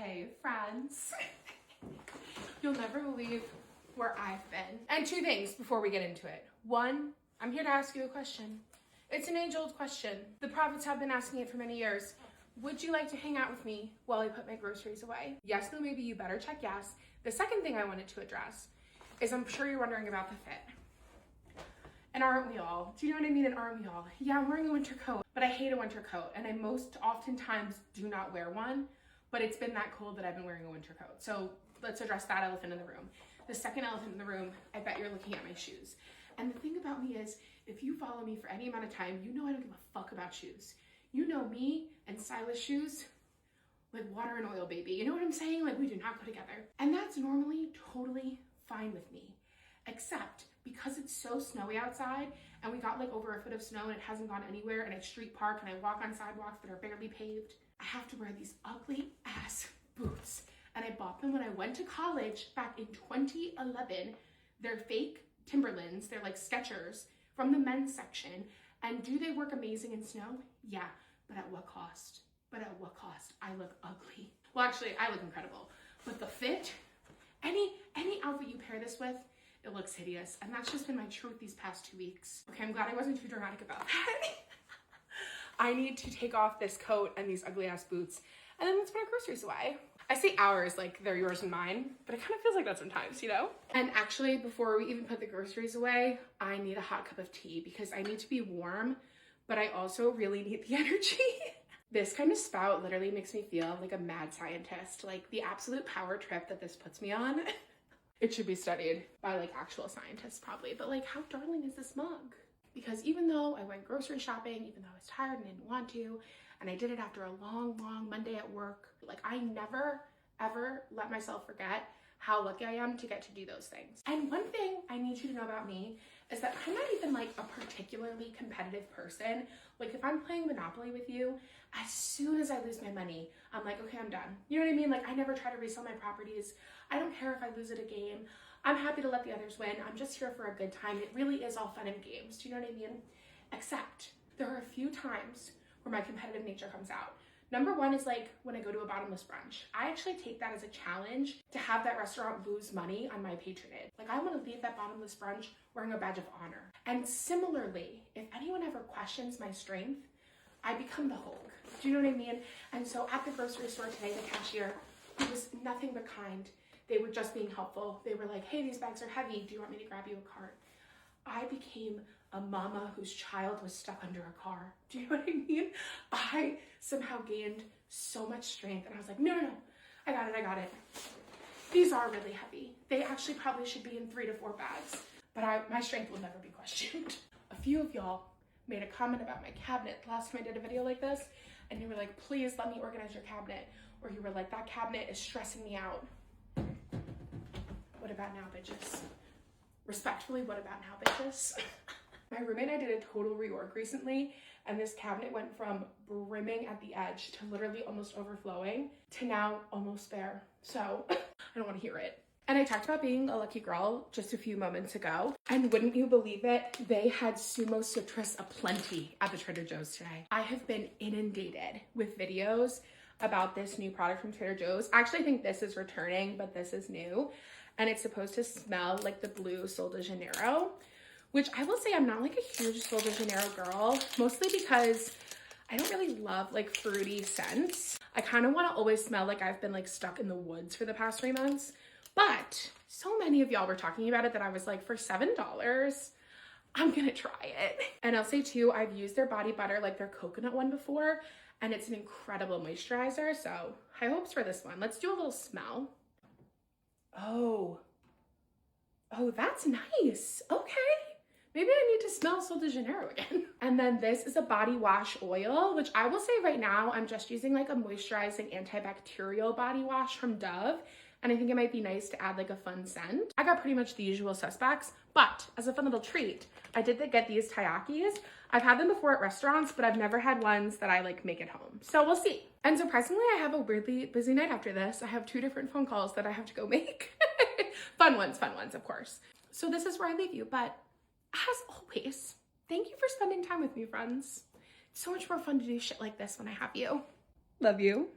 Hey friends. You'll never believe where I've been. And two things before we get into it. One, I'm here to ask you a question. It's an age-old question. The prophets have been asking it for many years. Would you like to hang out with me while I put my groceries away? Yes, no, maybe. You better check yes. The second thing I wanted to address is I'm sure you're wondering about the fit. And aren't we all? Do you know what I mean? And aren't we all? Yeah, I'm wearing a winter coat, but I hate a winter coat. And I most oftentimes do not wear one, but it's been that cold that I've been wearing a winter coat. So let's address that elephant in the room. The second elephant in the room, I bet you're looking at my shoes. And the thing about me is, if you follow me for any amount of time, you know I don't give a fuck about shoes. You know me and stylish shoes, like water and oil, baby. You know what I'm saying? Like, we do not go together. And that's normally totally fine with me, except because it's so snowy outside and we got like over a foot of snow and it hasn't gone anywhere, and I street park and I walk on sidewalks that are barely paved, I have to wear these ugly ass boots. And I bought them when I went to college back in 2011. They're fake Timberlands. They're like Skechers from the men's section. And do they work amazing in snow? Yeah, but at what cost? But at what cost? I look ugly. Well, actually, I look incredible. But the fit, any outfit you pair this with, it looks hideous. And that's just been my truth these past 2 weeks. Okay, I'm glad I wasn't too dramatic about that. I need to take off this coat and these ugly ass boots, and then let's put our groceries away. I say ours like they're yours and mine, but it kind of feels like that sometimes, you know? And actually, before we even put the groceries away, I need a hot cup of tea because I need to be warm, but I also really need the energy. This kind of spout literally makes me feel like a mad scientist, like the absolute power trip that this puts me on. It should be studied by like actual scientists probably, but like, how darling is this mug? Because even though I went grocery shopping, even though I was tired and didn't want to, and I did it after a long Monday at work, like I never, ever let myself forget how lucky I am to get to do those things. And one thing I need you to know about me is that I'm not even like a particularly competitive person. Like if I'm playing Monopoly with you, as soon as I lose my money, I'm like, okay, I'm done. You know what I mean? Like I never try to resell my properties. I don't care if I lose at a game. I'm happy to let the others win. I'm just here for a good time. It really is all fun and games. Do you know what I mean? Except there are a few times where my competitive nature comes out. Number one is like when I go to a bottomless brunch. I actually take that as a challenge to have that restaurant lose money on my patronage. Like I want to leave that bottomless brunch wearing a badge of honor. And similarly, if anyone ever questions my strength, I become the Hulk. Do you know what I mean? And so at the grocery store today, the cashier, who was nothing but kind, they were just being helpful. They were like, hey, these bags are heavy. Do you want me to grab you a cart? I became a mama whose child was stuck under a car. Do you know what I mean? I somehow gained so much strength, and I was like, no, I got it. These are really heavy. They actually probably should be in 3 to 4 bags, but my strength will never be questioned. A few of y'all made a comment about my cabinet the last time I did a video like this, and you were like, please let me organize your cabinet. Or you were like, that cabinet is stressing me out. What about now, bitches? Respectfully, what about now, bitches? My roommate and I did a total rework recently, and this cabinet went from brimming at the edge to literally almost overflowing to now almost bare. So I don't want to hear it. And I talked about being a lucky girl just a few moments ago, and wouldn't you believe it, they had sumo citrus aplenty at the Trader Joe's today. I have been inundated with videos about this new product from Trader Joe's. I actually think this is returning, but this is new. And it's supposed to smell like the blue Sol de Janeiro, which I will say I'm not like a huge Sol de Janeiro girl, mostly because I don't really love like fruity scents. I kind of want to always smell like I've been like stuck in the woods for the past 3 months. But so many of y'all were talking about it that I was like, for $7, I'm gonna try it. And I'll say too, I've used their body butter, like their coconut one before, and it's an incredible moisturizer. So high hopes for this one. Let's do a little smell. Oh, that's nice. Okay. Maybe I need to smell Sol de Janeiro again. And then this is a body wash oil, which I will say right now, I'm just using like a moisturizing antibacterial body wash from Dove. And I think it might be nice to add like a fun scent. I got pretty much the usual suspects, but as a fun little treat, I did get these taiyakis. I've had them before at restaurants, but I've never had ones that I like make at home. So we'll see. And surprisingly, I have a weirdly busy night after this. I have 2 different phone calls that I have to go make. Fun ones, of course. So this is where I leave you, but as always, thank you for spending time with me, friends. It's so much more fun to do shit like this when I have you. Love you.